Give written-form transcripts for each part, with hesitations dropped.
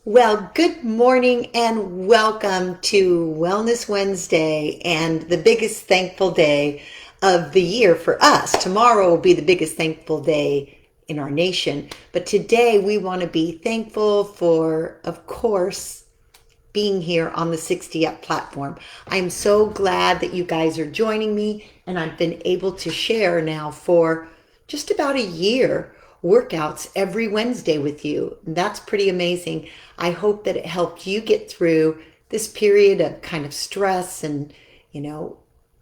Well, good morning and welcome to Wellness Wednesday and the biggest thankful day of the year for us. Tomorrow will be the biggest thankful day in our nation, but today we want to be thankful for, of course, being here on the 60 Up platform. I'm so glad that you guys are joining me, and I've been able to share now for just about a year workouts every Wednesday with you. That's pretty amazing. I hope that it helped you get through this period of kind of stress and, you know,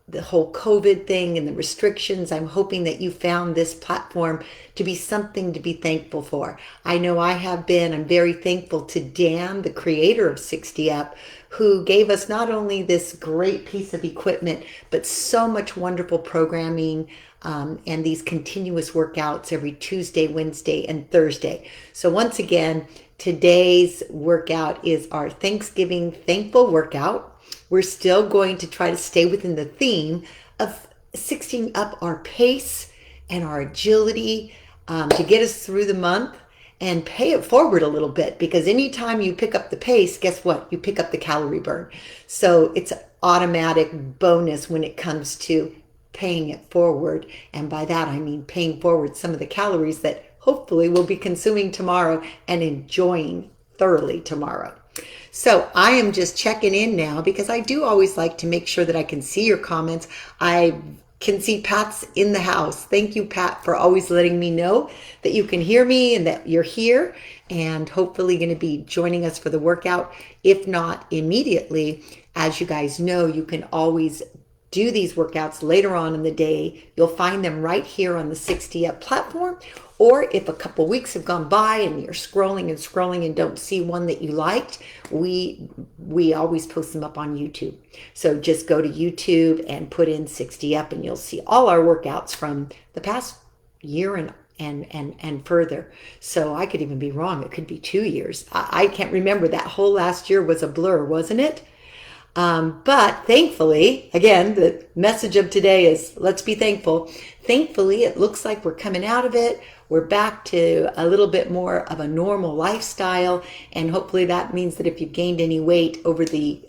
the whole COVID thing and the restrictions. I'm hoping that you found this platform to be something to be thankful for. I know I have been. I'm very thankful to Dan, the creator of 60 Up, who gave us not only this great piece of equipment, but so much wonderful programming and these continuous workouts every Tuesday, Wednesday, and Thursday. So once again, today's workout is our Thanksgiving thankful workout. We're still going to try to stay within the theme of 60 up our pace and our agility to get us through the month and pay it forward a little bit, because anytime you pick up the pace, guess what? You pick up the calorie burn. So it's an automatic bonus when it comes to paying it forward. And by that, I mean paying forward some of the calories that hopefully we'll be consuming tomorrow and enjoying thoroughly tomorrow. So I am just checking in now because I do always like to make sure that I can see your comments. I can see Pat's in the house. Thank you, Pat, for always letting me know that you can hear me and that you're here and hopefully going to be joining us for the workout. If not immediately, as you guys know, you can always do these workouts later on in the day. You'll find them right here on the 60 Up platform. Or if a couple weeks have gone by and you're scrolling and don't see one that you liked, we always post them up on YouTube. So just go to YouTube and put in 60 Up and you'll see all our workouts from the past year and further. So I could even be wrong. It could be 2 years. I can't remember. That whole last year was a blur, wasn't it? But thankfully, again, the message of today is let's be thankful. Thankfully, it looks like we're coming out of it. We're back to a little bit more of a normal lifestyle. And hopefully that means that if you've gained any weight over the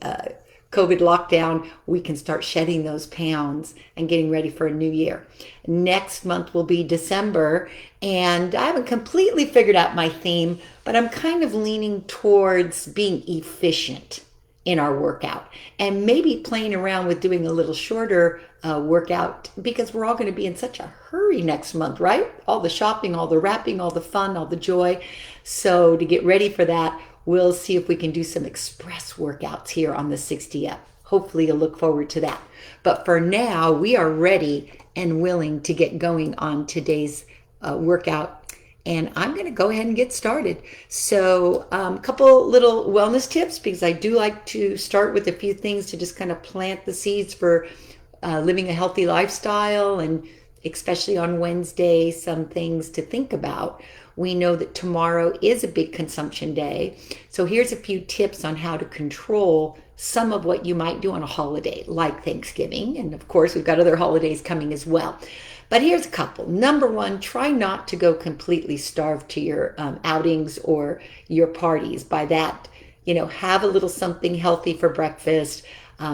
COVID lockdown, we can start shedding those pounds and getting ready for a new year. Next month will be December, and I haven't completely figured out my theme, but I'm kind of leaning towards being efficient in our workout and maybe playing around with doing a little shorter workout, because we're all going to be in such a hurry next month, right? All the shopping, all the wrapping, all the fun, all the joy. So to get ready for that, we'll see if we can do some express workouts here on the 60 Up. Hopefully you'll look forward to that. But for now, we are ready and willing to get going on today's workout. And I'm going to go ahead and get started. So a couple little wellness tips, because I do like to start with a few things to just kind of plant the seeds for living a healthy lifestyle, and especially on Wednesday, some things to think about. We know that tomorrow is a big consumption day. So here's a few tips on how to control some of what you might do on a holiday like Thanksgiving. And of course, we've got other holidays coming as well. But here's a couple. Number one, try not to go completely starved to your outings or your parties. By that, have a little something healthy for breakfast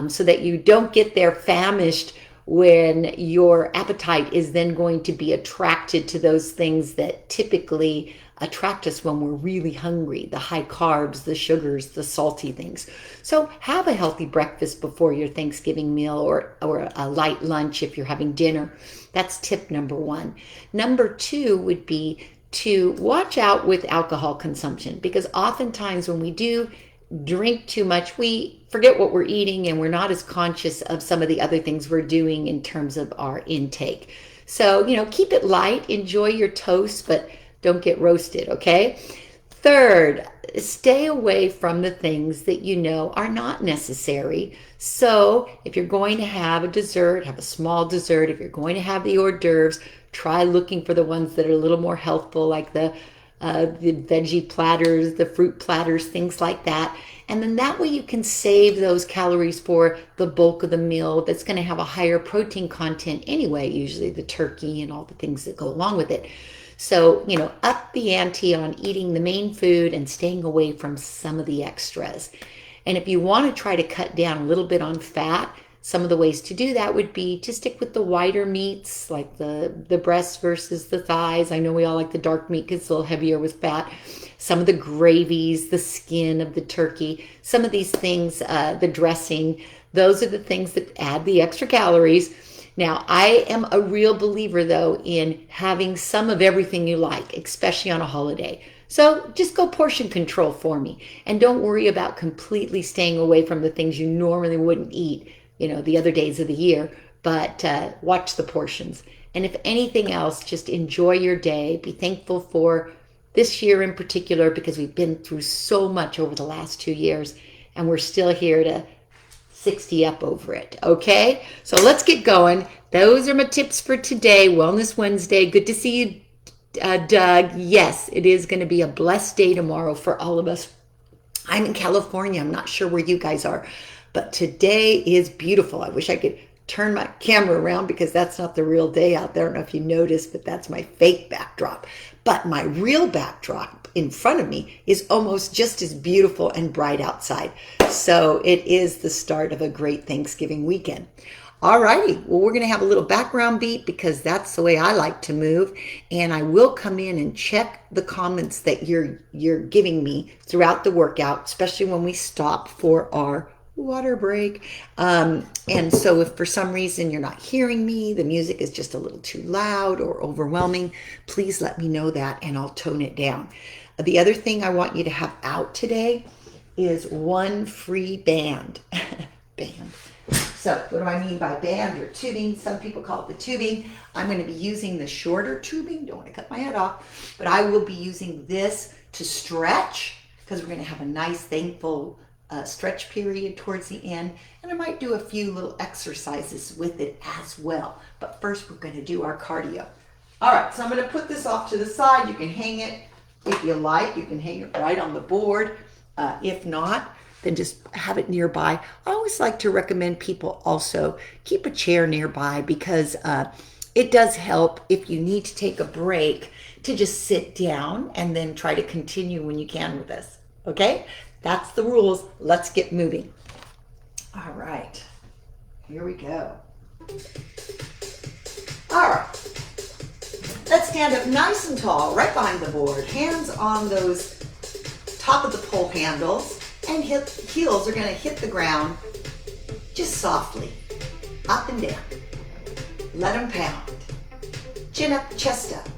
so that you don't get there famished when your appetite is then going to be attracted to those things that typically attract us when we're really hungry, the high carbs, the sugars, the salty things. So have a healthy breakfast before your Thanksgiving meal, or a light lunch if you're having dinner. That's tip number one. Number two would be to watch out with alcohol consumption, because oftentimes when we do drink too much, we forget what we're eating and we're not as conscious of some of the other things we're doing in terms of our intake. So, keep it light, enjoy your toast, but don't get roasted, okay? Third, stay away from the things that are not necessary. So if you're going to have a dessert, have a small dessert. If you're going to have the hors d'oeuvres, try looking for the ones that are a little more healthful, like the veggie platters, the fruit platters, things like that. And then that way you can save those calories for the bulk of the meal that's going to have a higher protein content anyway, usually the turkey and all the things that go along with it. So, up the ante on eating the main food and staying away from some of the extras. And if you want to try to cut down a little bit on fat, some of the ways to do that would be to stick with the whiter meats, like the breasts versus the thighs. I know we all like the dark meat because it's a little heavier with fat. Some of the gravies, the skin of the turkey, some of these things, the dressing, those are the things that add the extra calories. Now, I am a real believer, though, in having some of everything you like, especially on a holiday. So just go portion control for me. And don't worry about completely staying away from the things you normally wouldn't eat, the other days of the year. But watch the portions. And if anything else, just enjoy your day. Be thankful for this year in particular, because we've been through so much over the last 2 years. And we're still here to 60 up over it. Okay, so let's get going. Those are my tips for today. Wellness Wednesday. Good to see you, Doug. Yes, it is going to be a blessed day tomorrow for all of us. I'm in California. I'm not sure where you guys are, but today is beautiful. I wish I could turn my camera around because that's not the real day out there. I don't know if you noticed, but that's my fake backdrop. But my real backdrop in front of me is almost just as beautiful and bright outside. So it is the start of a great Thanksgiving weekend. All righty. Well, we're going to have a little background beat because that's the way I like to move. And I will come in and check the comments that you're giving me throughout the workout, especially when we stop for our water break. And so if for some reason you're not hearing me, the music is just a little too loud or overwhelming, please let me know that and I'll tone it down. The other thing I want you to have out today is one free band. Band. So what do I mean by band or tubing? Some people call it the tubing. I'm going to be using the shorter tubing. Don't want to cut my head off, but I will be using this to stretch because we're going to have a nice, thankful stretch period towards the end, and I might do a few little exercises with it as well. But first we're going to do our cardio. All right, so I'm going to put this off to the side. You can hang it if you like. You can hang it right on the board. If not, then just have it nearby. I always like to recommend people also keep a chair nearby because it does help if you need to take a break to just sit down and then try to continue when you can with this. Okay? That's the rules. Let's get moving. All right. Here we go. All right. Let's stand up nice and tall, right behind the board. Hands on those top of the pole handles, and heels are going to hit the ground just softly, up and down. Let them pound. Chin up, chest up.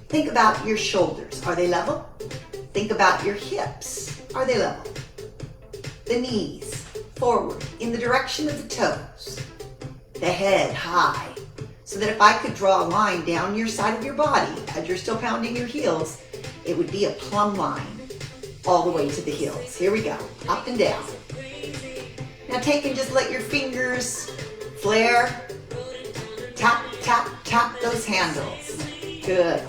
Think about your shoulders. Are they level? Think about your hips. Are they level? The knees forward in the direction of the toes. The head high. So that if I could draw a line down your side of your body as you're still pounding your heels, it would be a plumb line all the way to the heels. Here we go. Up and down. Now take and just let your fingers flare. Tap, tap, tap those handles. Good.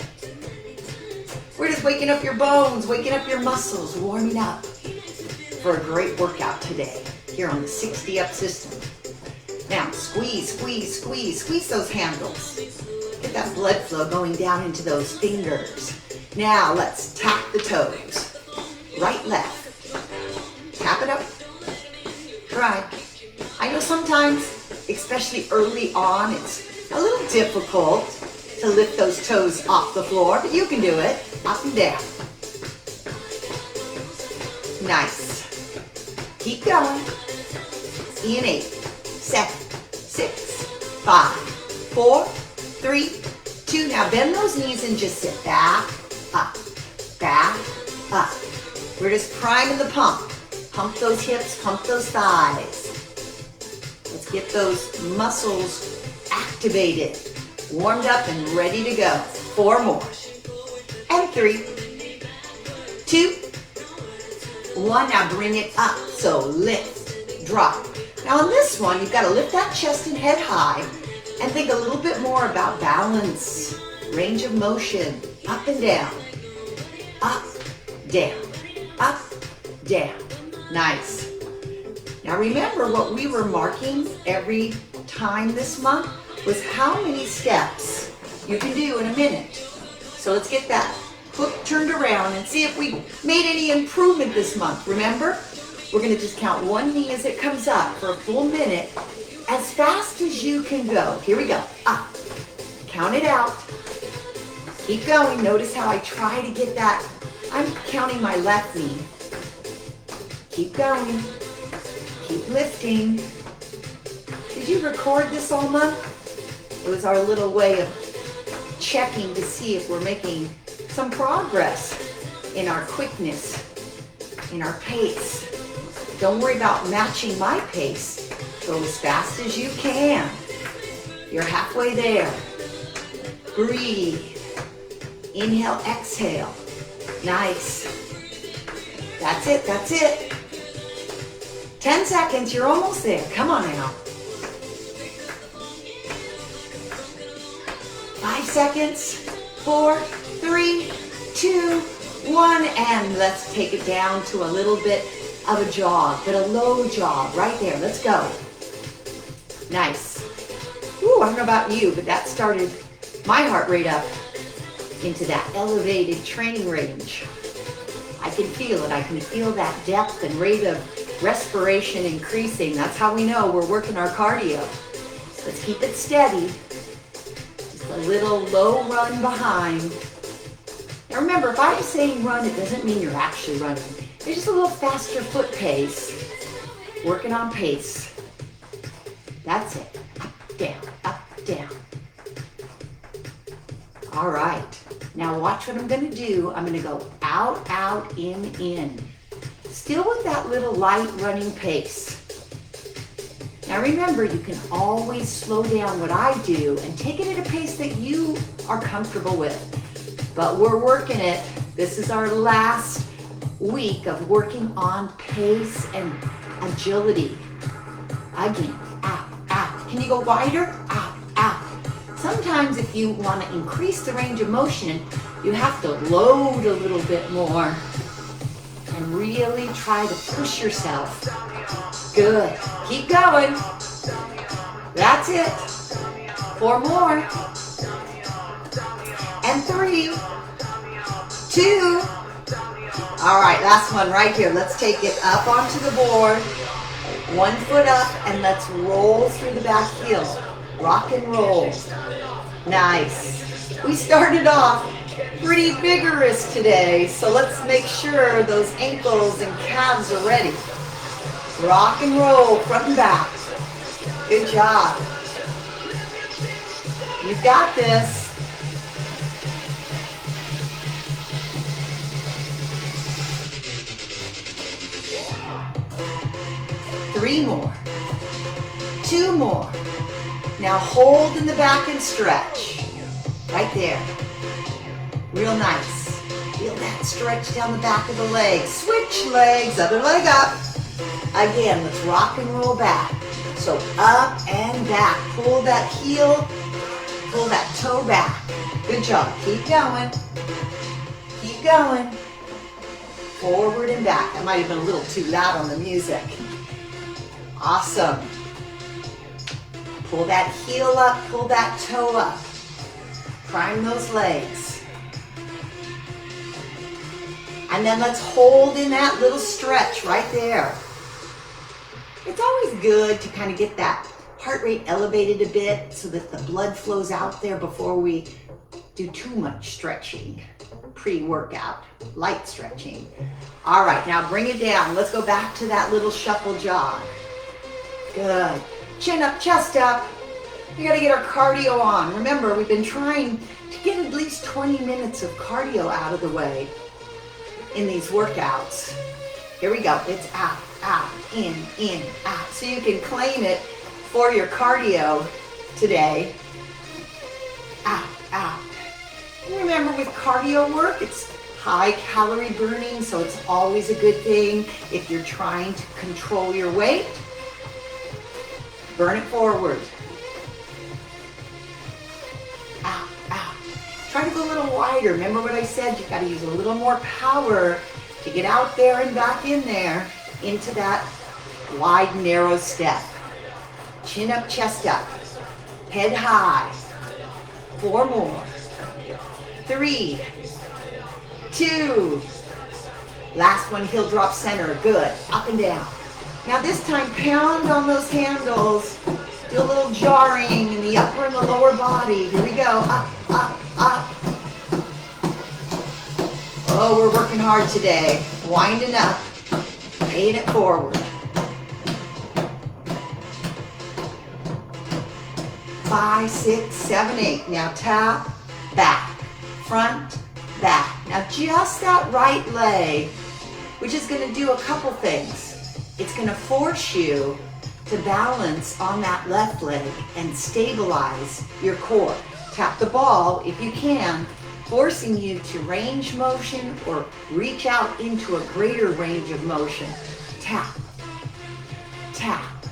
We're just waking up your bones, waking up your muscles, warming up for a great workout today here on the 60 Up system. Now squeeze, squeeze, squeeze, squeeze those handles. Get that blood flow going down into those fingers. Now let's tap the toes. Right, left. Tap it up. Try. I know sometimes, especially early on, it's a little difficult to lift those toes off the floor, but you can do it. Up and down. Nice. Keep going. In 8, 7, 6, 5, 4, 3, 2. Now bend those knees and just sit back, up, back, up. We're just priming the pump. Pump those hips, pump those thighs. Let's get those muscles activated, warmed up and ready to go. 4 more. And 3, 2, 1. Now bring it up. So lift, drop. Now on this one, you've got to lift that chest and head high and think a little bit more about balance, range of motion, up and down, up, down, up, down. Nice. Now remember what we were marking every time this month was how many steps you can do in a minute. So let's get that hook turned around and see if we made any improvement this month. Remember, we're going to just count one knee as it comes up for a full minute, as fast as you can go. Here we go. Up. Count it out. Keep going. Notice how I try to get that. I'm counting my left knee. Keep going. Keep lifting. Did you record this all month? It was our little way of checking to see if we're making some progress in our quickness, in our pace. Don't worry about matching my pace. Go as fast as you can. You're halfway there. Breathe. Inhale, exhale. Nice. That's it, that's it. 10 seconds, you're almost there. Come on now. 5 seconds. 4, 3, 2, 1, and let's take it down to a little bit of a jog, but a low jog right there. Let's go. Nice. Ooh, I don't know about you, but that started my heart rate up into that elevated training range. I can feel it. I can feel that depth and rate of respiration increasing. That's how we know we're working our cardio. Let's keep it steady. Just a little low run behind. Now remember, if I'm saying run, it doesn't mean you're actually running. It's just a little faster foot pace. Working on pace. That's it. Up, down, up, down. All right. Now watch what I'm going to do. I'm going to go out, out, in. Still with that little light running pace. Now remember, you can always slow down what I do and take it at a pace that you are comfortable with. But we're working it. This is our last week of working on pace and agility. Again, out, out. Can you go wider? Out, out. Sometimes if you want to increase the range of motion, you have to load a little bit more and really try to push yourself. Good. Keep going. That's it. 4 more. And 3, 2. All right, last one right here. Let's take it up onto the board. 1 foot up, and let's roll through the back heel. Rock and roll. Nice. We started off pretty vigorous today, so let's make sure those ankles and calves are ready. Rock and roll, front and back. Good job. You've got this. Three more. 2 more. Now hold in the back and stretch. Right there. Real nice. Feel that stretch down the back of the leg. Switch legs, other leg up. Again, let's rock and roll back. So up and back. Pull that heel, pull that toe back. Good job. Keep going. Keep going. Forward and back. That might have been a little too loud on the music. Awesome. Pull that heel up, pull that toe up. Prime those legs. And then let's hold in that little stretch right there. It's always good to kind of get that heart rate elevated a bit so that the blood flows out there before we do too much stretching. Pre-workout, light stretching. All right, now bring it down. Let's go back to that little shuffle jog. Good. Chin up, chest up. We got to get our cardio on. Remember, we've been trying to get at least 20 minutes of cardio out of the way in these workouts. Here we go. It's out, out, in, out. So you can claim it for your cardio today. Out, out. And remember, with cardio work, it's high calorie burning, so it's always a good thing if you're trying to control your weight. Burn it forward. Out, out. Try to go a little wider. Remember what I said? You've got to use a little more power to get out there and back in there into that wide, narrow step. Chin up, chest up. Head high. 4 more. 3, 2. Last one, heel drop center. Good. Up and down. Now this time, pound on those handles. Do a little jarring in the upper and the lower body. Here we go. Up, up, up. Oh, we're working hard today. Winding up. Paying it forward. 5, 6, 7, 8. Now tap, back, front, back. Now just that right leg, which is going to do a couple things. It's going to force you to balance on that left leg and stabilize your core. Tap the ball if you can, forcing you to range motion or reach out into a greater range of motion. Tap, tap.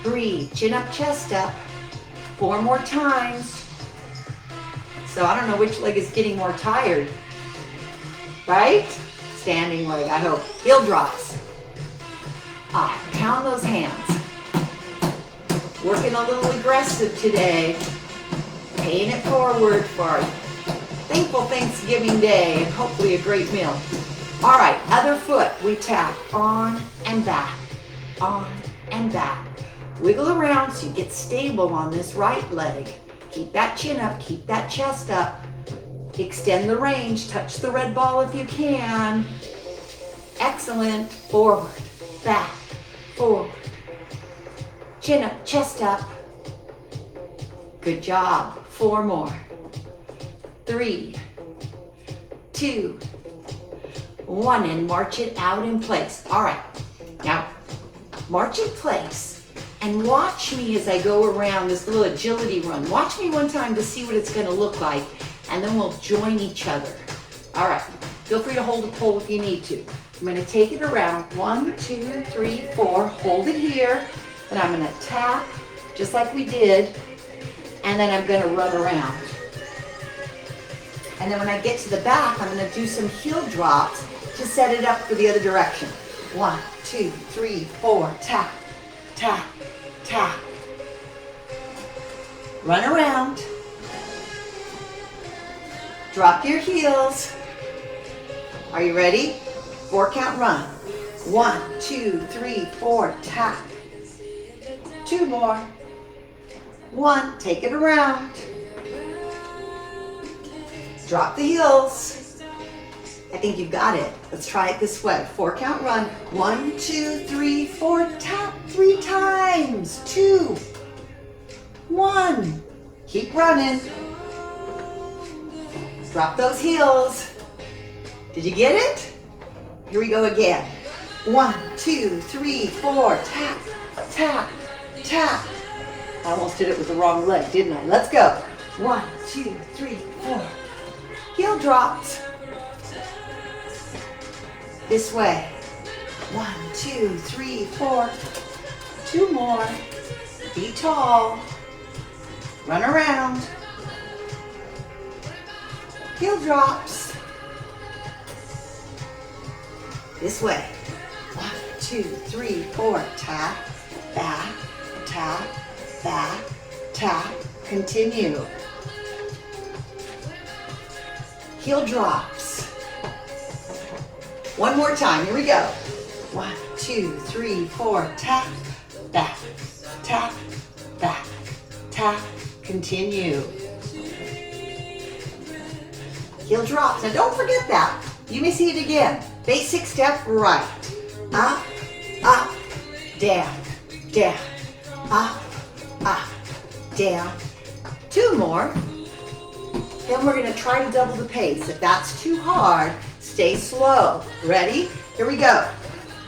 Breathe, chin up, chest up. 4 more times. So I don't know which leg is getting more tired. Right? Standing leg, I hope. Heel drops. Pound those hands. Working a little aggressive today. Paying it forward for a thankful Thanksgiving Day and hopefully a great meal. All right, other foot. We tap on and back. On and back. Wiggle around so you get stable on this right leg. Keep that chin up, keep that chest up. Extend the range, touch the red ball if you can. Excellent. Forward, back, forward. Chin up, chest up. Good job. 4 more. 3, 2, 1, and march it out in place. All right, now march in place. And watch me as I go around this little agility run. Watch me one time to see what it's going to look like, and then we'll join each other. All right, feel free to hold the pole if you need to. I'm going to take it around. 1, 2, 3, 4. Hold it here, and I'm going to tap just like we did, and then I'm going to run around. And then when I get to the back, I'm going to do some heel drops to set it up for the other direction. 1, 2, 3, 4. Tap, tap, tap. Run around. Drop your heels. Are you ready? 4 count run. 1, 2, 3, 4. Tap. 2 more. 1. Take it around. Drop the heels. I think you've got it. Let's try it this way. 4 count run. 1, 2, 3, 4. Tap 3 times. 2, 1. Keep running. Drop those heels. Did you get it? Here we go again. 1, 2, 3, 4. Tap, tap, tap. I almost did it with the wrong leg, didn't I? Let's go. 1, 2, 3, 4. Heel drops. This way. 1, 2, 3, 4. 2 more. Be tall. Run around. Heel drops. This way. 1, 2, 3, 4. Tap, back, tap, back, tap. Continue. Heel drops. One more time. Here we go. 1, 2, 3, 4. Tap, back, tap, back, tap. Continue. Heel drops. Now don't forget that. You may see it again. Basic step right. Up, up, down, down. Up, up, down. 2 more. Then we're going to try to double the pace. If that's too hard, stay slow. Ready? Here we go.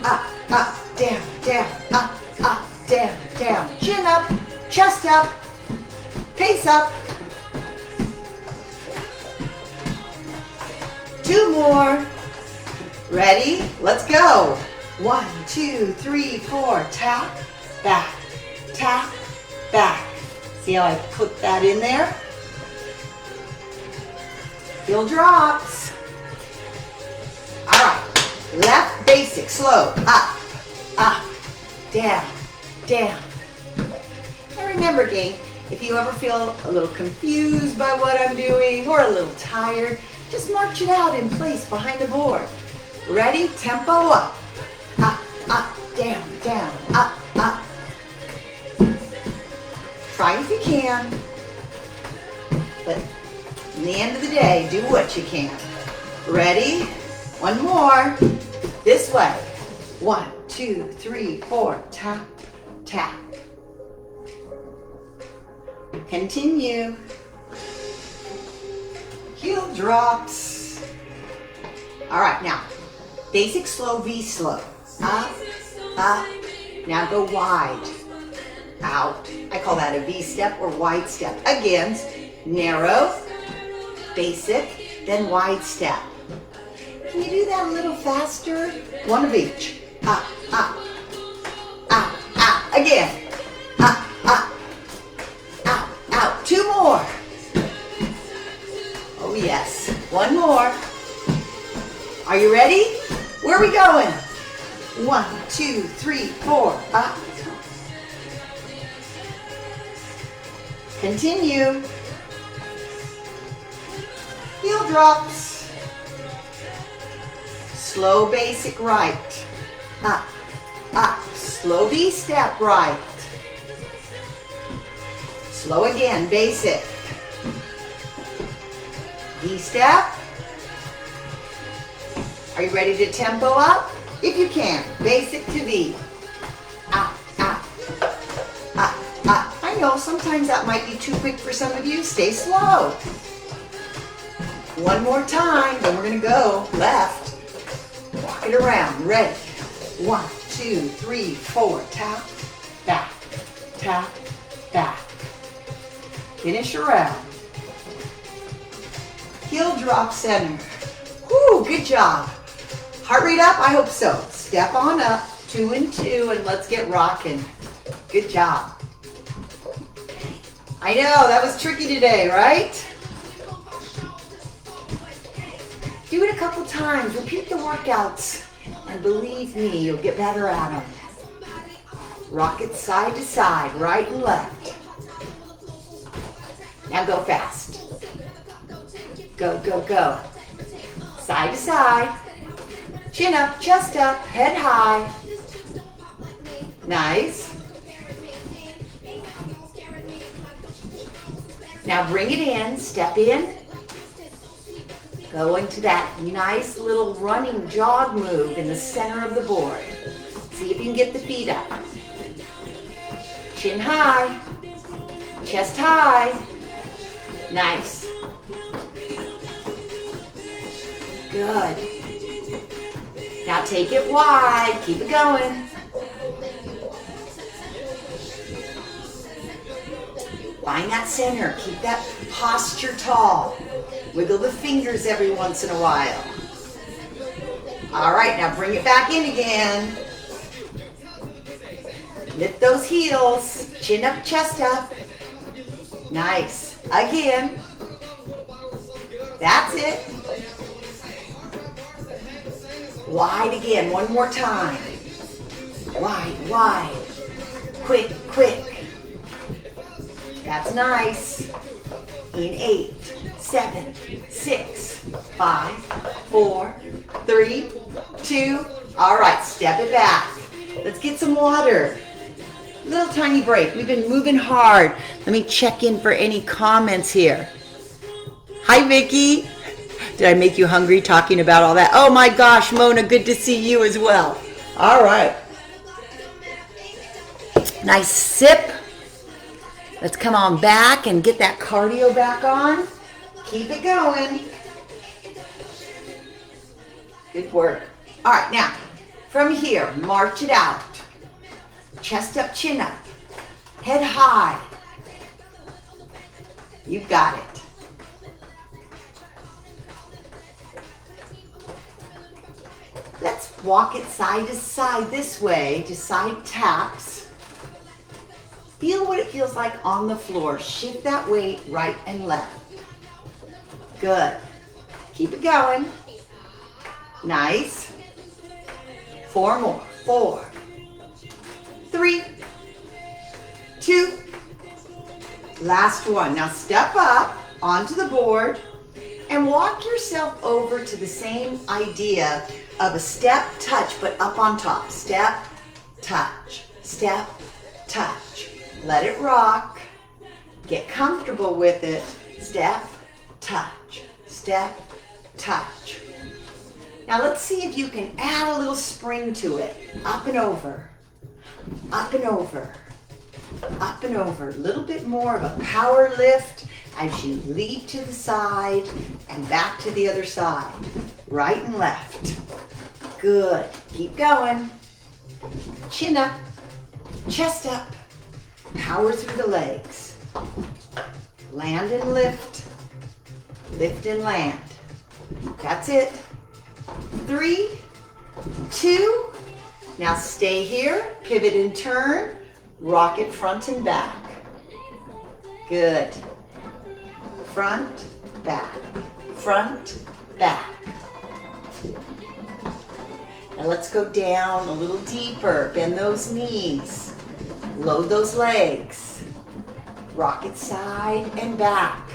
Up, up, down, down, up, down, down. Chin up, chest up, pace up. 2 more. Ready? Let's go. 1, 2, 3, 4. Tap, back, tap, back. See how I put that in there? Heel drops. All right. Left basic, slow. Up, up, down, down. And remember, gang, If you ever feel a little confused by what I'm doing or a little tired, just march it out in place behind the board. Ready? Tempo up. Up, up, down, down, up, up. Try if you can. But in the end of the day, do what you can. Ready? One more. This way. 1, 2, 3, 4. Tap, tap. Continue. Heel drops. All right, now, basic slow V slow. Up, up. Now go wide. Out. I call that a V step or wide step. Again, narrow, basic, then wide step. Can you do that a little faster? One of each. Up, up, up, up. Again. Up, up, out, out. 2 more. Oh yes. 1 more. Are you ready? Where are we going? 1, 2, 3, 4. Up. Continue. Heel drops. Slow basic right. Up, up. Slow V step right. Slow again, basic. V step. Are you ready to tempo up? If you can, basic to V. Up, up, up, up. I know sometimes that might be too quick for some of you. Stay slow. 1 more time, then we're gonna go left. Walk it around, ready. 1, 2, 3, 4. Tap, back, tap, back. Finish around. Heel drop center. Whoo, good job. Heart rate up? I hope so. Step on up, 2 and 2, and let's get rocking. Good job. I know, that was tricky today, right? Do it a couple times. Repeat the workouts. And believe me, you'll get better at them. Rock it side to side, right and left. Now go fast. Go, go, go. Side to side. Chin up, chest up, head high. Nice. Now bring it in, step in. Go into that nice little running jog move in the center of the board. See if you can get the feet up. Chin high, chest high. Nice. Good. Now take it wide, keep it going. Find that center, keep that posture tall. Wiggle the fingers every once in a while. All right, now bring it back in again. Lift those heels, chin up, chest up. Nice. Again. That's it. Wide again, one more time. Wide, wide. Quick, quick. That's nice. In 8, 7, 6, 5, 4, 3, 2. All right, step it back. Let's get some water. Little tiny break. We've been moving hard. Let me check in for any comments here. Hi, Vicki. Did I make you hungry talking about all that? Oh my gosh, Mona, good to see you as well. All right. Nice sip. Let's come on back and get that cardio back on. Keep it going. Good work. All right, now, from here, march it out. Chest up, chin up. Head high. You've got it. Let's walk it side to side this way, to side taps. Feel what it feels like on the floor. Shift that weight right and left. Good. Keep it going. Nice. 4 more. 4, 3, 2, Last one. Now step up onto the board and walk yourself over to the same idea of a step, touch, but up on top. Step, touch, step, touch. Let it rock. Get comfortable with it. Step, touch, step, touch. Now let's see if you can add a little spring to it. Up and over, up and over, up and over. A little bit more of a power lift as you leap to the side and back to the other side. Right and left. Good. Keep going. Chin up, chest up, power through the legs. Land and lift, lift and land. That's it. 3, 2, now stay here, pivot and turn, rock it front and back. Good. Front, back, front, back. Now let's go down a little deeper. Bend those knees. Load those legs. Rock it side and back.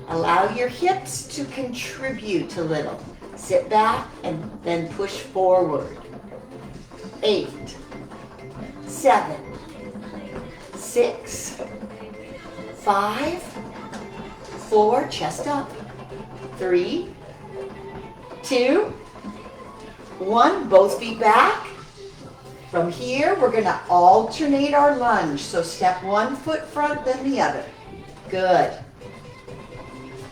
Allow your hips to contribute a little. Sit back and then push forward. 8, 7, 6, 5, 4, chest up. 3, 2, 1, both feet back. From here, we're going to alternate our lunge. So step one foot front, then the other. Good.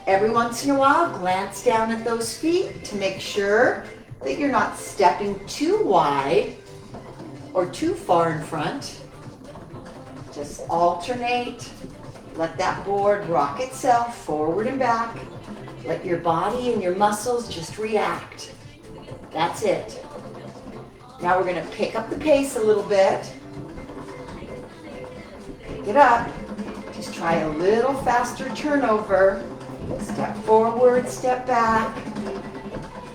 Every once in a while, glance down at those feet to make sure that you're not stepping too wide or too far in front. Just alternate. Let that board rock itself forward and back. Let your body and your muscles just react. That's it. Now we're going to pick up the pace a little bit. Pick it up. Just try a little faster turnover. Step forward, step back.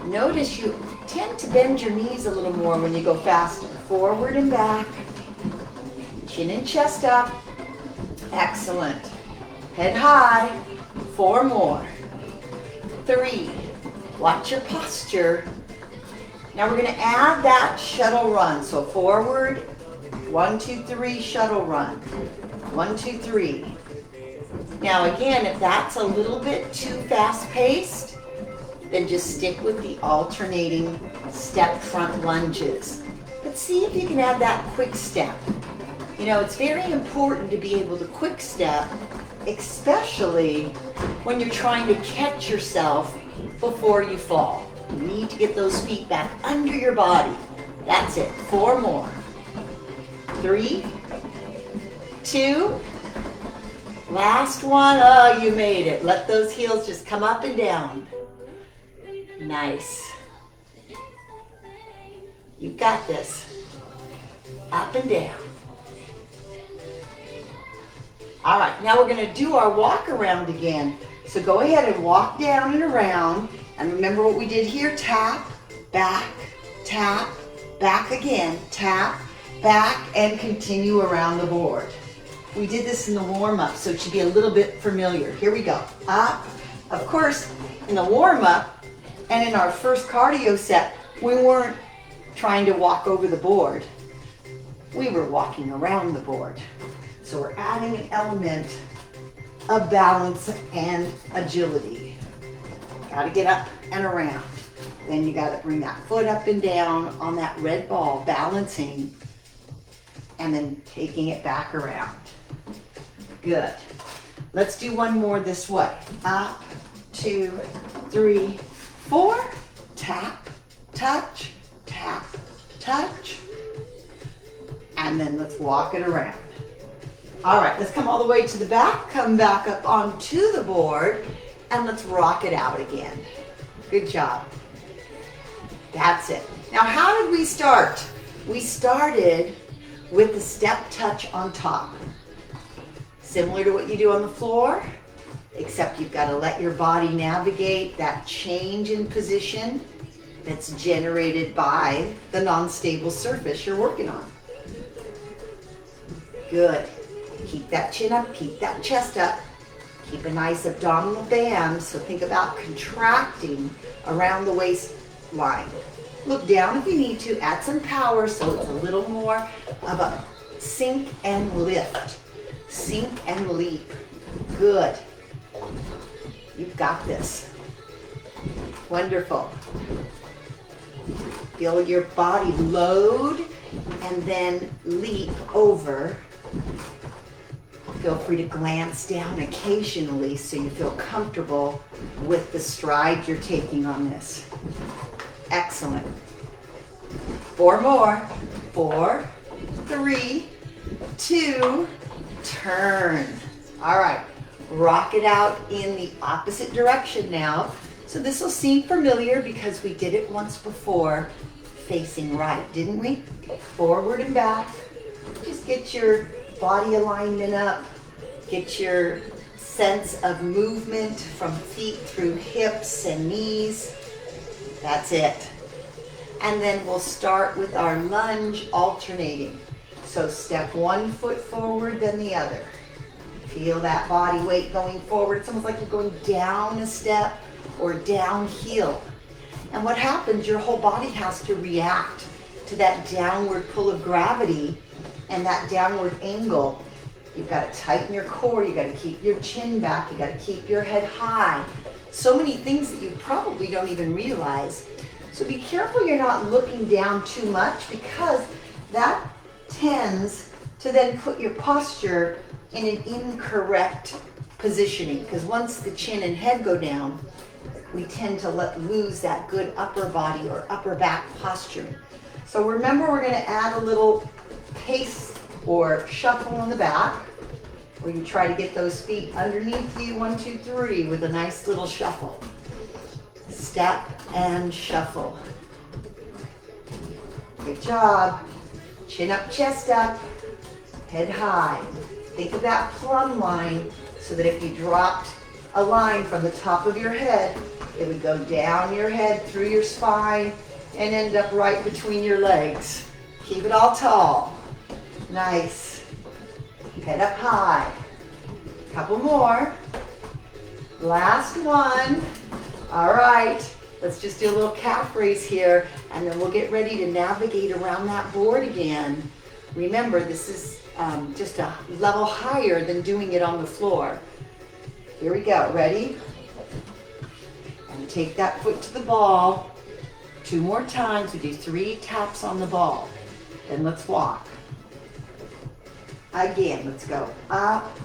Notice you tend to bend your knees a little more when you go faster. Forward and back. Chin and chest up. Excellent. Head high. 4 more. 3. Watch your posture. Now we're going to add that shuttle run. So forward, 1, 2, 3, shuttle run. 1, 2, 3. Now again, if that's a little bit too fast-paced, then just stick with the alternating step front lunges. But see if you can add that quick step. You know, it's very important to be able to quick step, especially when you're trying to catch yourself before you fall. You need to get those feet back under your body. That's it. 4 more. 3, 2, last one. Oh, you made it. Let those heels just come up and down. Nice. You got this. Up and down. All right, now we're going to do our walk around again. So go ahead and walk down and around. And remember what we did here. Tap, back, back again. Tap, back, and continue around the board. We did this in the warm-up, so it should be a little bit familiar. Here we go. Up. Of course, in the warm-up and in our first cardio set, we weren't trying to walk over the board. We were walking around the board. So we're adding an element of balance and agility. Got to get up and around. Then you got to bring that foot up and down on that red ball, balancing, and then taking it back around. Good. Let's do one more this way. Up, 2, 3, 4. Tap, touch, tap, touch. And then let's walk it around. All right, let's come all the way to the back, come back up onto the board, and let's rock it out again. Good job. That's it. Now, how did we start? We started with the step touch on top. Similar to what you do on the floor, except you've got to let your body navigate that change in position that's generated by the non-stable surface you're working on. Good. Keep that chin up, keep that chest up. Keep a nice abdominal band, so think about contracting around the waistline. Look down if you need to, add some power so it's a little more of a sink and lift. Sink and leap. Good. You've got this. Wonderful. Feel your body load and then leap over. Feel free to glance down occasionally so you feel comfortable with the stride you're taking on this. Excellent. 4 more. 4, 3, 2, turn. All right. Rock it out in the opposite direction now. So this will seem familiar because we did it once before, facing right, didn't we? Forward and back. Just get your body alignment up. Get your sense of movement from feet through hips and knees. That's it. And then we'll start with our lunge alternating. So step 1 foot forward, then the other. Feel that body weight going forward. It's almost like you're going down a step or downhill. And what happens, your whole body has to react to that downward pull of gravity and that downward angle. You've got to tighten your core. You've got to keep your chin back. You've got to keep your head high. So many things that you probably don't even realize. So be careful you're not looking down too much, because that tends to then put your posture in an incorrect positioning. Because once the chin and head go down, we tend to lose that good upper body or upper back posture. So remember, we're going to add a little pace or shuffle on the back, where you try to get those feet underneath you, 1, 2, 3, with a nice little shuffle. Step and shuffle. Good job. Chin up, chest up, head high. Think of that plumb line, so that if you dropped a line from the top of your head, it would go down your head, through your spine, and end up right between your legs. Keep it all tall. Nice. Head up high. Couple more. Last one. All right. Let's just do a little calf raise here, and then we'll get ready to navigate around that board again. Remember, this is just a level higher than doing it on the floor. Here we go. Ready? And take that foot to the ball. 2 more times. We do 3 taps on the ball. Then let's walk. Again, let's go up,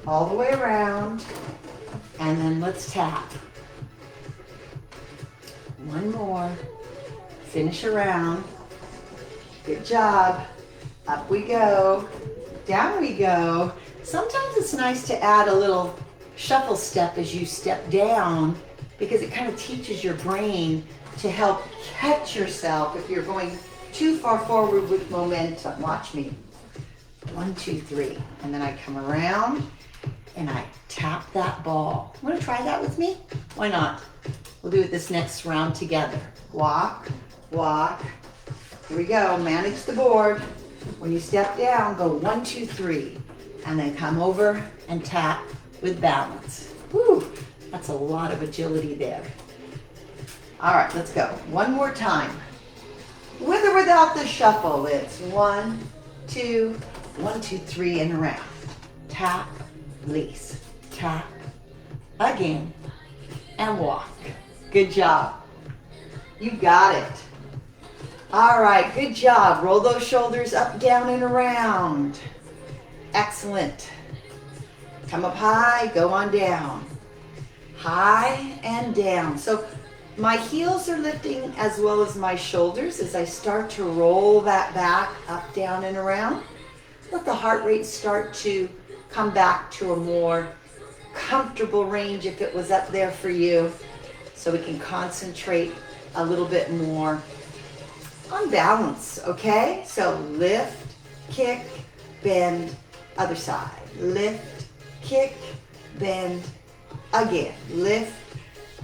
all the way around, and then let's tap. 1 more. Finish around. Good job. Up we go. Down we go. Sometimes it's nice to add a little shuffle step as you step down, because it kind of teaches your brain to help catch yourself if you're going too far forward with momentum. Watch me. 1, 2, 3. And then I come around and I tap that ball. Want to try that with me? Why not? We'll do it this next round together. Walk, walk. Here we go. Manage the board. When you step down, go 1, 2, 3. And then come over and tap with balance. Whew, that's a lot of agility there. All right, let's go. 1 more time. With or without the shuffle, it's 1, 2, 1, 2, 3, and around. Tap, release, tap, again, and walk. Good job. You got it. All right, good job. Roll those shoulders up, down, and around. Excellent. Come up high, go on down. High and down. So my heels are lifting as well as my shoulders as I start to roll that back up, down, and around. Let the heart rate start to come back to a more comfortable range if it was up there for you, so we can concentrate a little bit more on balance, okay? So lift, kick, bend, other side. Lift, kick, bend, again. Lift.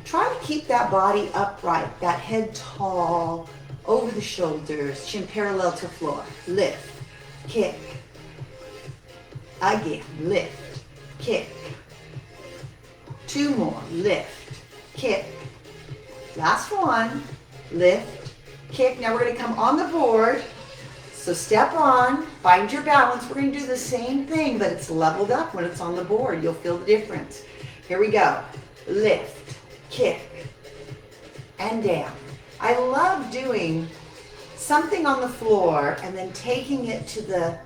Try to keep that body upright, that head tall, over the shoulders, chin parallel to floor. Lift, kick, Again, lift, kick. 2 more, lift, kick. Last one, lift, kick. Now we're going to come on the board. So step on, find your balance. We're going to do the same thing, but it's leveled up when it's on the board. You'll feel the difference. Here we go. Lift, kick, and down. I love doing something on the floor and then taking it to the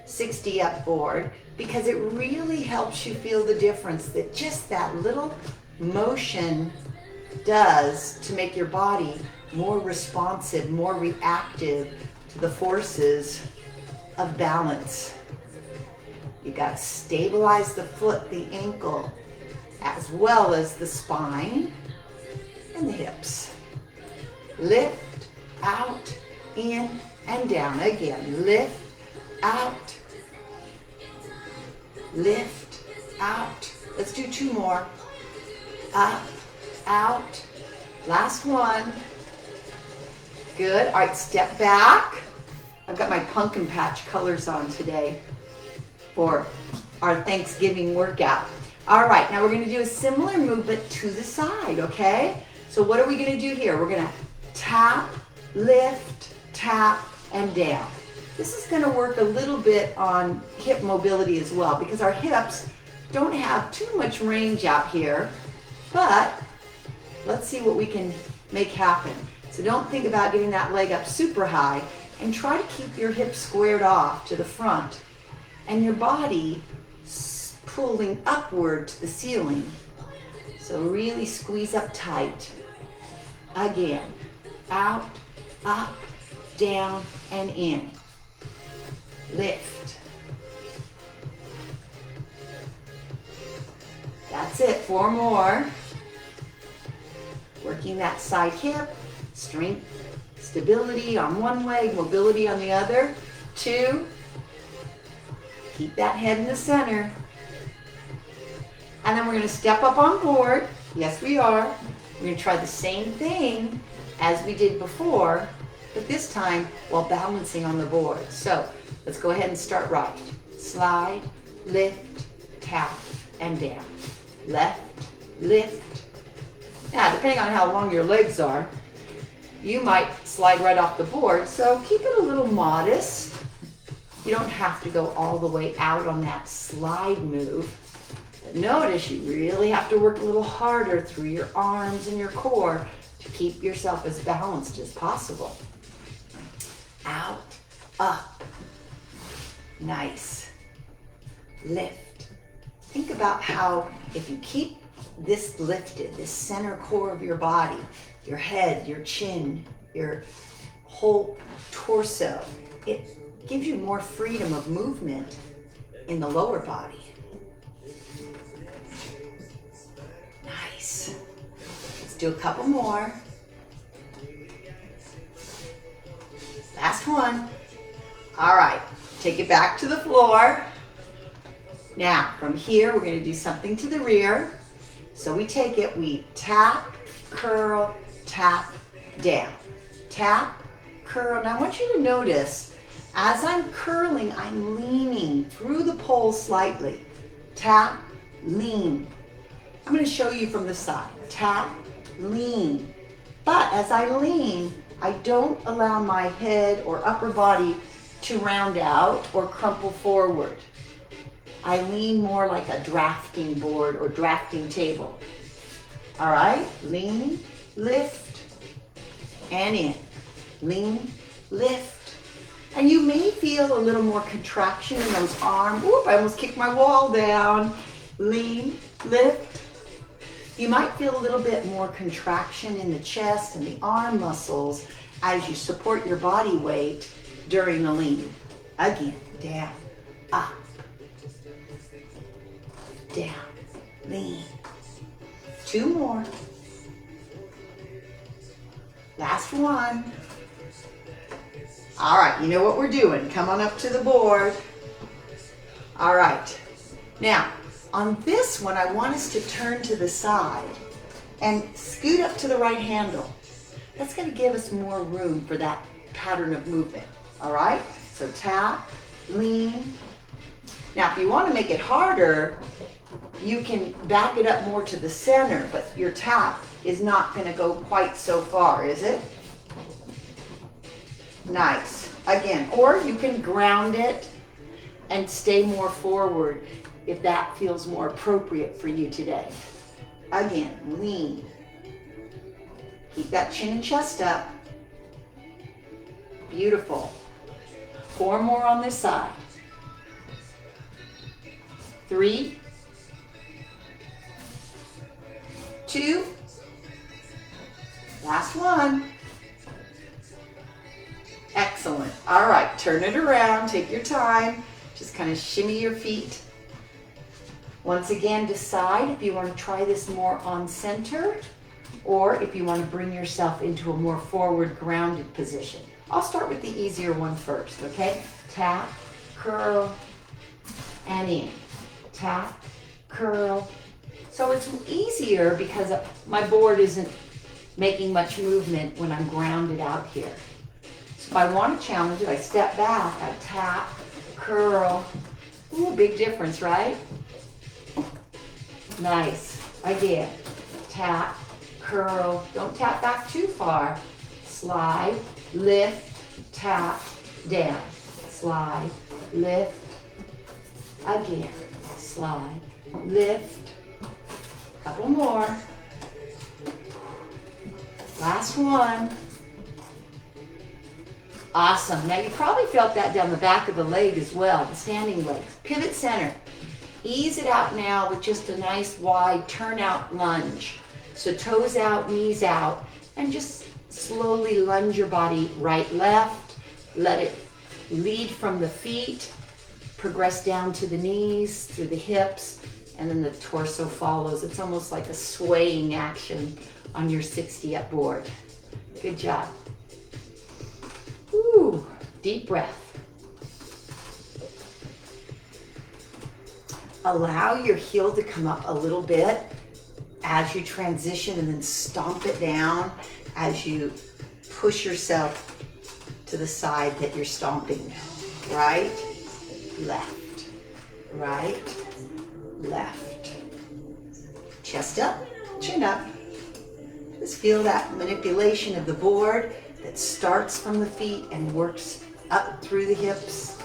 60 up board because it really helps you feel the difference that just that little motion does to make your body more responsive, more reactive to the forces of balance. You got to stabilize the foot, the ankle, as well as the spine and the hips. Lift, out, in, and down. Again, lift, out, lift, out. Let's do 2 more. Up, out. Last one. Good. All right, step back. I've got my pumpkin patch colors on today for our Thanksgiving workout. All right, now we're going to do a similar movement to the side, okay? So what are we going to do here? We're going to tap, lift, tap, and down. This is going to work a little bit on hip mobility as well because our hips don't have too much range out here, but let's see what we can make happen. So don't think about getting that leg up super high and try to keep your hips squared off to the front and your body pulling upward to the ceiling. So really squeeze up tight. Again, out, up, down, and in. Lift. That's it, 4 more. Working that side hip, strength, stability on one leg, mobility on the other. 2. Keep that head in the center. And then we're going to step up on board. Yes, we are. We're going to try the same thing as we did before, but this time while balancing on the board. So let's go ahead and start right. Slide, lift, tap, and down. Left, lift. Now, depending on how long your legs are, you might slide right off the board, so keep it a little modest. You don't have to go all the way out on that slide move. But notice you really have to work a little harder through your arms and your core to keep yourself as balanced as possible. Out, up. Nice. Lift. Think about how if you keep this lifted, this center core of your body, your head, your chin, your whole torso, it gives you more freedom of movement in the lower body. Nice. Let's do a couple more. Last one. All right, take it back to the floor. Now, from here, we're going to do something to the rear. So we take it, we tap, curl, tap, down. Tap, curl. Now I want you to notice, as I'm curling, I'm leaning through the pole slightly. Tap, lean. I'm going to show you from the side. Tap, lean. But as I lean, I don't allow my head or upper body to round out or crumple forward. I lean more like a drafting board or drafting table. All right, lean, lift, and in. Lean, lift. And you may feel a little more contraction in those arms. Whoop, I almost kicked my wall down. Lean, lift. You might feel a little bit more contraction in the chest and the arm muscles as you support your body weight during the lean. Again, down, up, down, lean. 2 more. Last one. All right, you know what we're doing. Come on up to the board. All right. Now, on this one, I want us to turn to the side and scoot up to the right handle. That's going to give us more room for that pattern of movement. All right? So tap, lean, Now, if you want to make it harder, you can back it up more to the center, but your tap is not going to go quite so far, is it? Nice. Again, or you can ground it and stay more forward if that feels more appropriate for you today. Again, lean. Keep that chin and chest up. Beautiful. 4 more on this side. 3, 2, last one. Excellent. All right, turn it around, take your time. Just kind of shimmy your feet. Once again, decide if you want to try this more on center or if you want to bring yourself into a more forward grounded position. I'll start with the easier one first, okay? Tap, curl, and in. Tap, curl. So it's easier because my board isn't making much movement when I'm grounded out here. So if I want to challenge it, I step back, I tap, curl. Ooh, big difference, right? Nice. Again, tap, curl. Don't tap back too far. Slide, lift, tap, down. Slide, lift, again. Slide, lift. Couple more. Last one. Awesome. Now you probably felt that down the back of the leg as well, the standing legs. Pivot center. Ease it out now with just a nice wide turnout lunge. So toes out, knees out, and just slowly lunge your body right, left. Let it lead from the feet, progress down to the knees, through the hips, and then the torso follows. It's almost like a swaying action on your 60-up board. Good job. Ooh, deep breath. Allow your heel to come up a little bit as you transition and then stomp it down as you push yourself to the side that you're stomping. Right, left, right, left. Chest up, chin up. Just feel that manipulation of the board that starts from the feet and works up through the hips,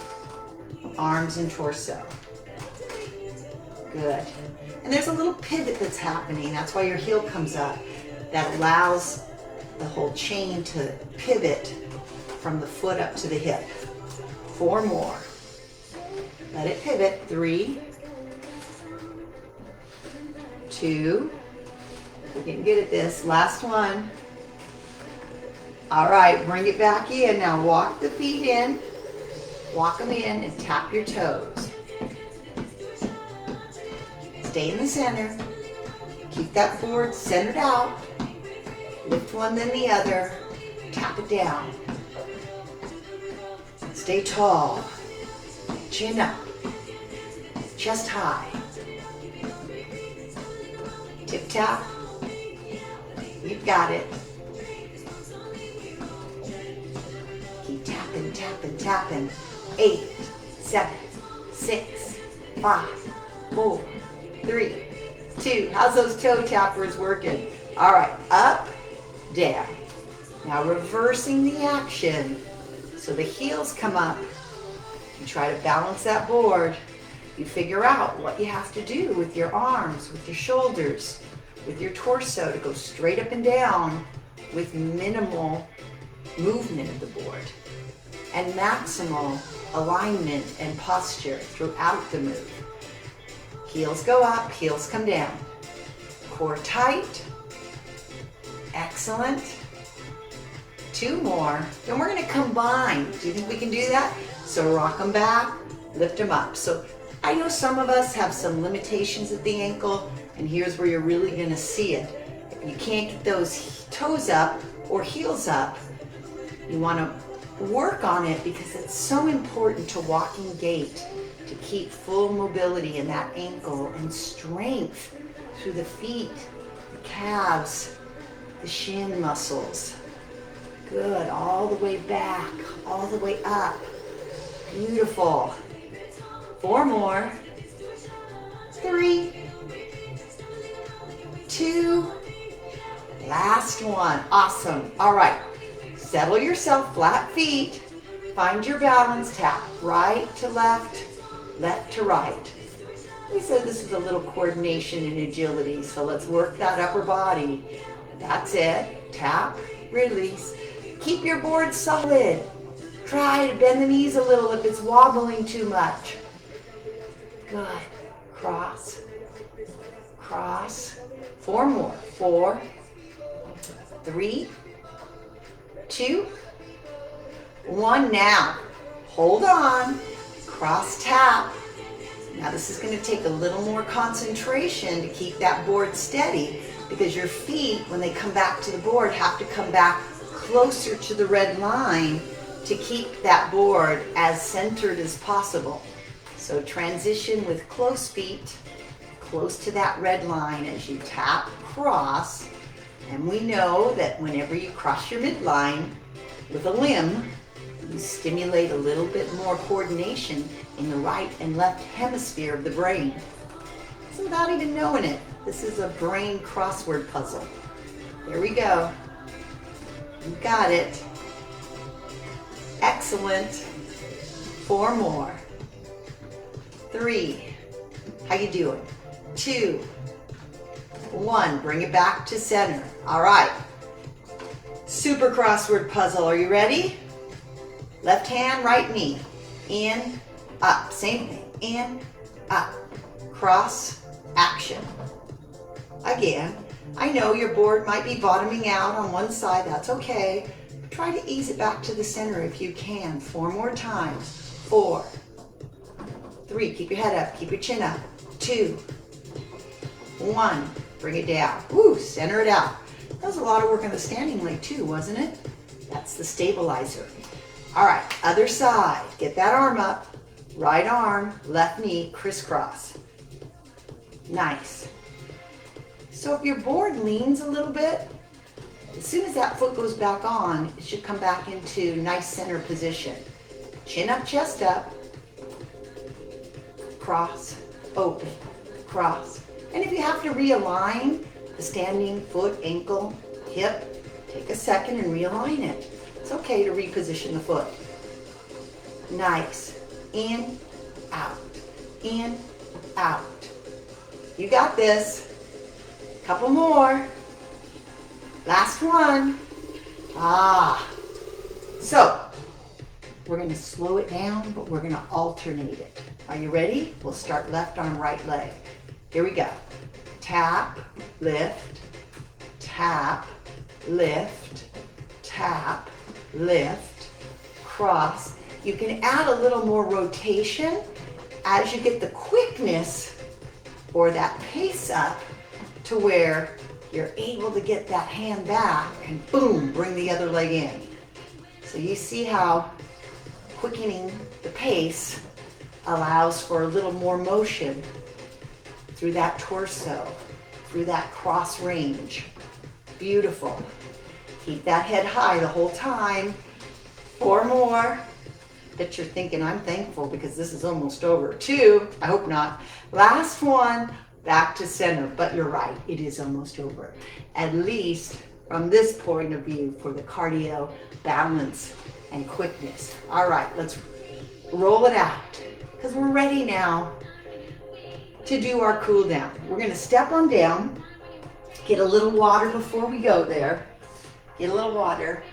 arms and torso. Good. And there's a little pivot that's happening. That's why your heel comes up. That allows the whole chain to pivot from the foot up to the hip. 4 more. Let it pivot. 3, 2. We're getting good at this. Last one. All right, bring it back in. Now walk the feet in. Walk them in and tap your toes. Stay in the center. Keep that board centered out. Lift one, then the other. Tap it down. Stay tall. Chin up. Chest high. Tip tap. You've got it. Keep tapping, tapping, tapping. 8, 7, 6, 5, 4, 3, 2. How's those toe tappers working? All right, up, down. Now reversing the action. So the heels come up. You try to balance that board. You figure out what you have to do with your arms, with your shoulders, with your torso to go straight up and down with minimal movement of the board and maximal alignment and posture throughout the move. Heels go up, heels come down. Core tight. Excellent. 2 more. Then we're going to combine. Do you think we can do that? So rock them back, lift them up. So I know some of us have some limitations at the ankle, and here's where you're really going to see it. If you can't get those toes up or heels up, you want to work on it because it's so important to walking gait to keep full mobility in that ankle and strength through the feet, the calves, the shin muscles. Good, all the way back, all the way up. Beautiful. 4 more. 3, 2, last one. Awesome. All right. Settle yourself, flat feet. Find your balance. Tap right to left, left to right. We said this is a little coordination and agility, so let's work that upper body. That's it. Tap, release. Keep your board solid. Try to bend the knees a little if it's wobbling too much. Good. Cross, cross. 4 more. 4, 3, 2, 1. Now, hold on. Cross tap. Now this is going to take a little more concentration to keep that board steady, because your feet, when they come back to the board, have to come back closer to the red line to keep that board as centered as possible. So transition with close feet, close to that red line as you tap, cross. And we know that whenever you cross your midline with a limb, you stimulate a little bit more coordination in the right and left hemisphere of the brain. So without even knowing it, this is a brain crossword puzzle. There we go. You got it. Excellent. 4 more. 3. How you doing? 2, 1. Bring it back to center. All right. Super crossword puzzle. Are you ready? Left hand, right knee. In, up. Same thing. In, up. Cross, action. Again, I know your board might be bottoming out on one side. That's okay. Try to ease it back to the center if you can. 4 more times. 4, 3. Keep your head up. Keep your chin up. 2, 1. Bring it down. Woo, center it out. That was a lot of work on the standing leg too, wasn't it? That's the stabilizer. All right, other side. Get that arm up. Right arm, left knee, crisscross. Nice. So if your board leans a little bit, as soon as that foot goes back on, it should come back into nice center position. Chin up, chest up. Cross, open, cross. And if you have to realign the standing foot, ankle, hip, take a second and realign it. It's okay to reposition the foot. Nice. In, out. In, out. You got this. Couple more. Last one. So, we're going to slow it down, but we're going to alternate it. Are you ready? We'll start left arm, right leg. Here we go. Tap, lift, tap, lift, tap, lift, cross. You can add a little more rotation as you get the quickness or that pace up to where you're able to get that hand back and boom, bring the other leg in. So you see how quickening the pace allows for a little more motion through that torso, through that cross range. Beautiful. Keep that head high the whole time. 4 more. Bet you're thinking, I'm thankful because this is almost over. 2, I hope not. Last one, back to center. But you're right, it is almost over. At least from this point of view for the cardio, balance, and quickness. All right, let's roll it out because we're ready now to do our cool down. We're going to step on down, get a little water before we go there. Get a little water,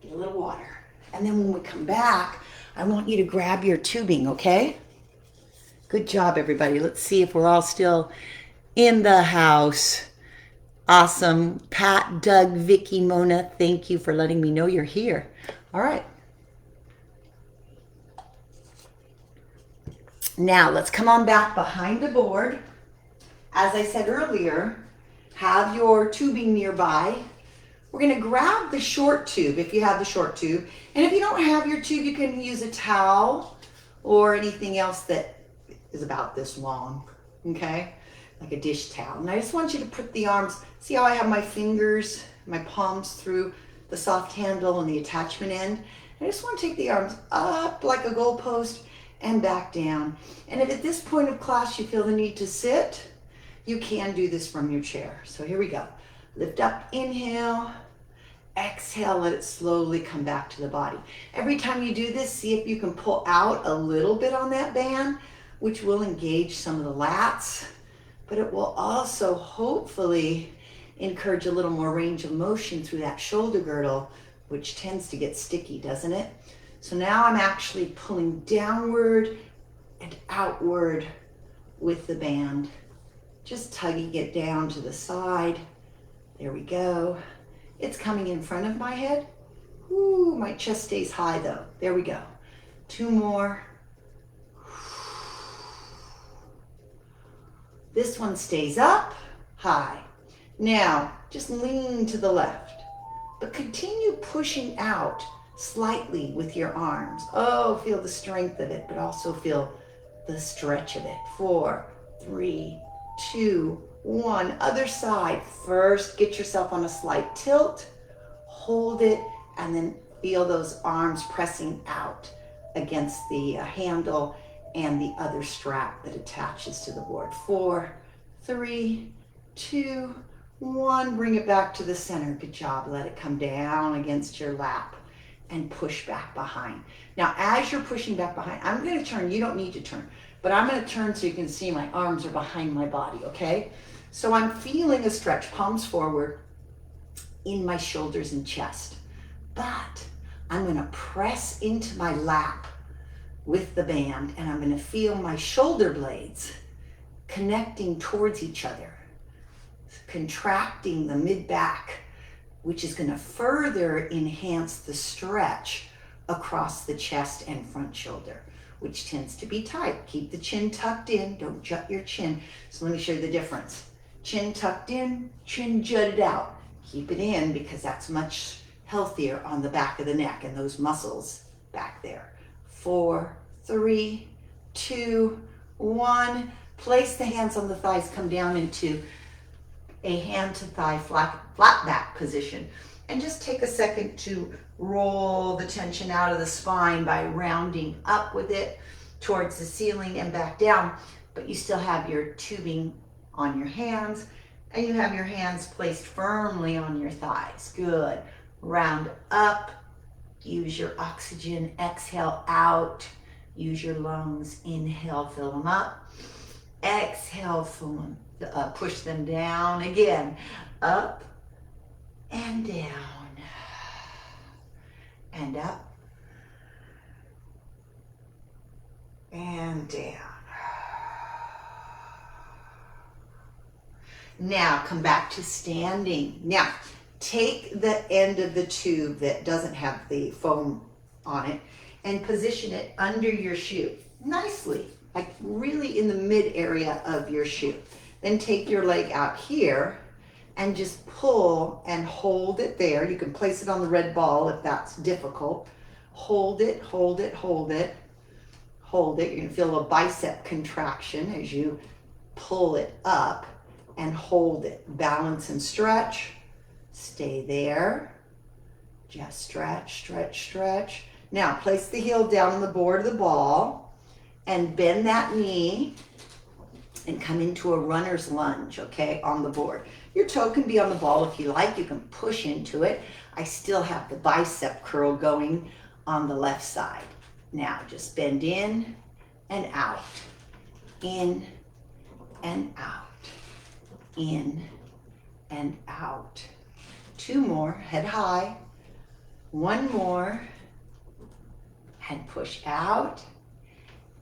get a little water. And then when we come back, I want you to grab your tubing, okay? Good job, everybody. Let's see if we're all still in the house. Awesome. Pat, Doug, Vicky, Mona, thank you for letting me know you're here. All right. Now, let's come on back behind the board. As I said earlier, have your tubing nearby. We're going to grab the short tube if you have the short tube. And if you don't have your tube, you can use a towel or anything else that is about this long, okay? Like a dish towel. And I just want you to put the arms, see how I have my fingers, my palms through the soft handle and the attachment end? I just want to take the arms up like a goalpost and back down. And if at this point of class you feel the need to sit, you can do this from your chair. So here we go. Lift up, inhale, exhale, let it slowly come back to the body. Every time you do this, see if you can pull out a little bit on that band, which will engage some of the lats, but it will also hopefully encourage a little more range of motion through that shoulder girdle, which tends to get sticky, doesn't it? So now I'm actually pulling downward and outward with the band, just tugging it down to the side. There we go. It's coming in front of my head. Ooh, my chest stays high though. There we go. 2 more. This one stays up, high. Now, just lean to the left, but continue pushing out slightly with your arms. Oh, feel the strength of it, but also feel the stretch of it. 4, 3, 2, 1. Other side. First, get yourself on a slight tilt, hold it, and then feel those arms pressing out against the handle and the other strap that attaches to the board. 4, 3, 2, 1. Bring it back to the center. Good job. Let it come down against your lap and push back behind. Now, as you're pushing back behind, I'm going to turn. You don't need to turn, but I'm going to turn so you can see my arms are behind my body, okay? So I'm feeling a stretch, palms forward in my shoulders and chest, but I'm going to press into my lap with the band, and I'm going to feel my shoulder blades connecting towards each other, contracting the mid-back, which is going to further enhance the stretch across the chest and front shoulder, which tends to be tight. Keep the chin tucked in. Don't jut your chin. So let me show you the difference. Chin tucked in, chin jutted out. Keep it in because that's much healthier on the back of the neck and those muscles back there. 4, 3, 2, 1. Place the hands on the thighs. Come down into a hand to thigh flat back position. And just take a second to roll the tension out of the spine by rounding up with it towards the ceiling and back down. But you still have your tubing on your hands, and you have your hands placed firmly on your thighs. Good. Round up. Use your oxygen. Exhale out. Use your lungs. Inhale, fill them up. Exhale, fill them. Push them down again. Up and down. And up and down. Now come back to standing. Now take the end of the tube that doesn't have the foam on it and position it under your shoe nicely, like really in the mid area of your shoe. Then take your leg out here and just pull and hold it there. You can place it on the red ball if that's difficult. Hold it, hold it, hold it, hold it. You're gonna feel a bicep contraction as you pull it up and hold it. Balance and stretch. Stay there. Just stretch, stretch, stretch. Now place the heel down on the board of the ball and bend that knee and come into a runner's lunge, okay, on the board. Your toe can be on the ball if you like. You can push into it. I still have the bicep curl going on the left side. Now just bend in and out, in and out, in and out. 2 more, head high. 1 more, and push out,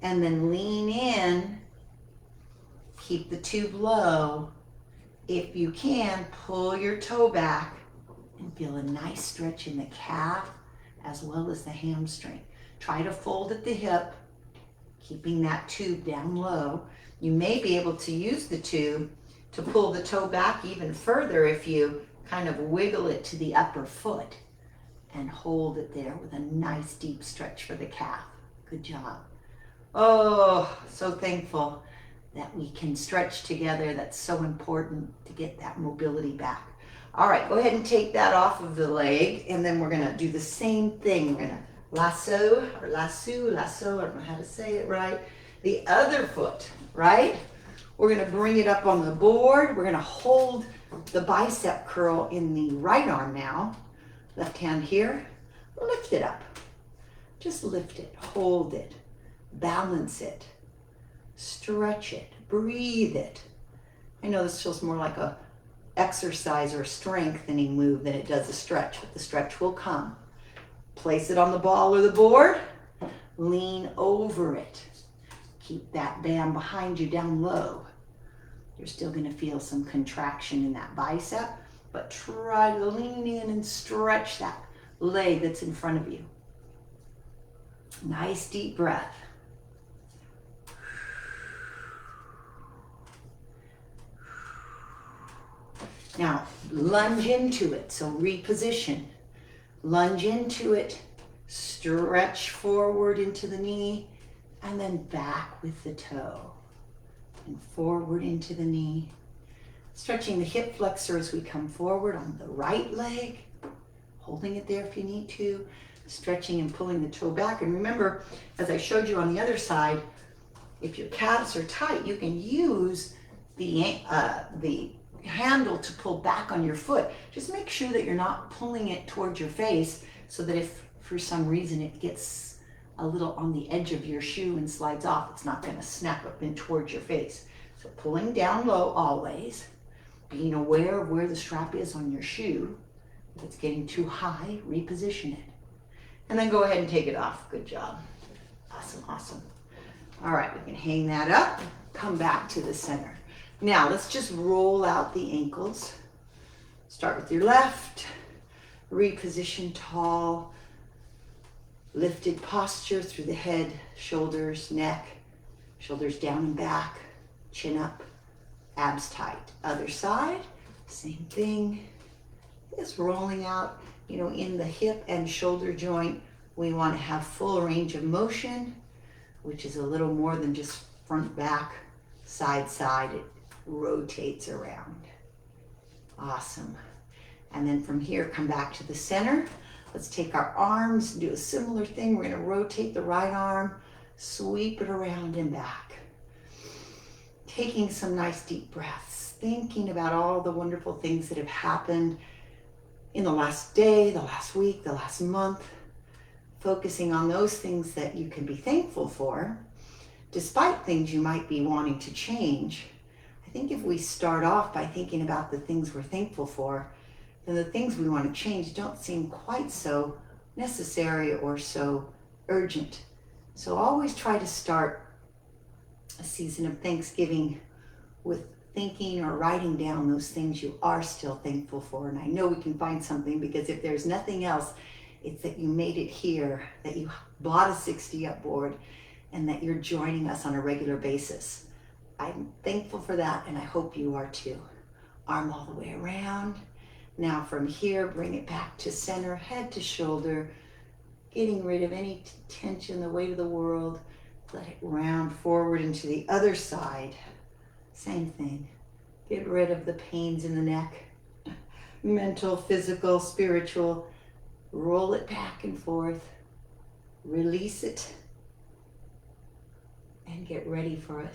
and then lean in. Keep the tube low. If you can, pull your toe back and feel a nice stretch in the calf as well as the hamstring. Try to fold at the hip, keeping that tube down low. You may be able to use the tube to pull the toe back even further if you kind of wiggle it to the upper foot and hold it there with a nice deep stretch for the calf. Good job. Oh, so thankful that we can stretch together. That's so important to get that mobility back. All right, go ahead and take that off of the leg, and then we're gonna do the same thing. We're gonna lasso, or lasso, I don't know how to say it right. The other foot, right? We're gonna bring it up on the board. We're gonna hold the bicep curl in the right arm now. Left hand here, lift it up. Just lift it, hold it, balance it, stretch it, breathe it. I know this feels more like a exercise or strengthening move than it does a stretch, but the stretch will come. Place it on the ball or the board, lean over it. Keep that band behind you down low. You're still gonna feel some contraction in that bicep, but try to lean in and stretch that leg that's in front of you. Nice deep breath. Now, lunge into it, so reposition. Lunge into it, stretch forward into the knee, and then back with the toe. And forward into the knee. Stretching the hip flexor as we come forward on the right leg, holding it there if you need to, stretching and pulling the toe back. And remember, as I showed you on the other side, if your calves are tight, you can use the handle to pull back on your foot. Just make sure that you're not pulling it towards your face, so that if for some reason it gets a little on the edge of your shoe and slides off, it's not going to snap up in towards your face. So pulling down low always, being aware of where the strap is on your shoe. If it's getting too high, reposition it. And then go ahead and take it off. Good job. Awesome, awesome. All right, we can hang that up, come back to the center. Now let's just roll out the ankles. Start with your left, reposition tall, lifted posture through the head, shoulders, neck, shoulders down and back, chin up, abs tight. Other side, same thing. Just rolling out, in the hip and shoulder joint. We want to have full range of motion, which is a little more than just front, back, side, side. It rotates around. Awesome. And then from here, come back to the center. Let's take our arms, do a similar thing. We're going to rotate the right arm, sweep it around and back. Taking some nice deep breaths, thinking about all the wonderful things that have happened in the last day, the last week, the last month. Focusing on those things that you can be thankful for, despite things you might be wanting to change. I think if we start off by thinking about the things we're thankful for, then the things we want to change don't seem quite so necessary or so urgent. So always try to start a season of Thanksgiving with thinking or writing down those things you are still thankful for. And I know we can find something, because if there's nothing else, it's that you made it here, that you bought a 60-up board, and that you're joining us on a regular basis. I'm thankful for that, and I hope you are too. Arm all the way around. Now from here, bring it back to center, head to shoulder, getting rid of any tension, the weight of the world. Let it round forward into the other side. Same thing. Get rid of the pains in the neck, mental, physical, spiritual. Roll it back and forth. Release it. And get ready for it.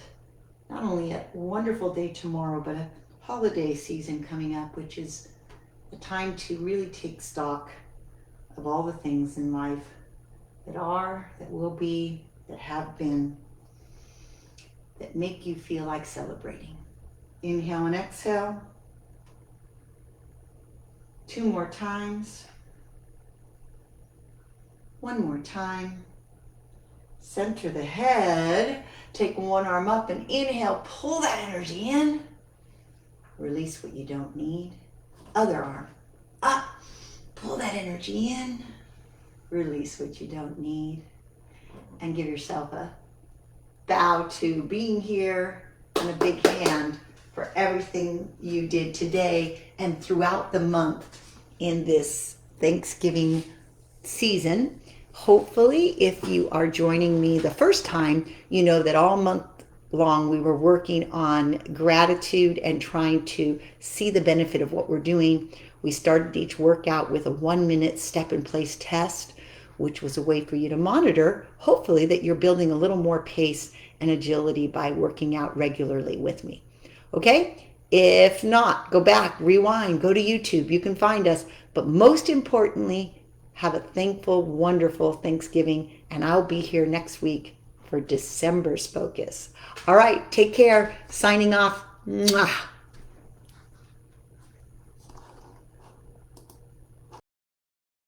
Not only a wonderful day tomorrow, but a holiday season coming up, which is a time to really take stock of all the things in life that are, that will be, that have been, that make you feel like celebrating. Inhale and exhale. 2 more times. 1 more time. Center the head. Take one arm up and inhale. Pull that energy in. Release what you don't need. Other arm up. Pull that energy in. Release what you don't need. And give yourself a bow to being here, and a big hand for everything you did today and throughout the month in this Thanksgiving season. Hopefully, if you are joining me the first time, you know that all month long we were working on gratitude and trying to see the benefit of what we're doing. We started each workout with a 1-minute step in place test. which was a way for you to monitor, hopefully, that you're building a little more pace and agility by working out regularly with me. Okay? If not, go back, rewind, go to YouTube. You can find us. But most importantly, have a thankful, wonderful Thanksgiving. And I'll be here next week for December's focus. All right, take care. Signing off. Mwah.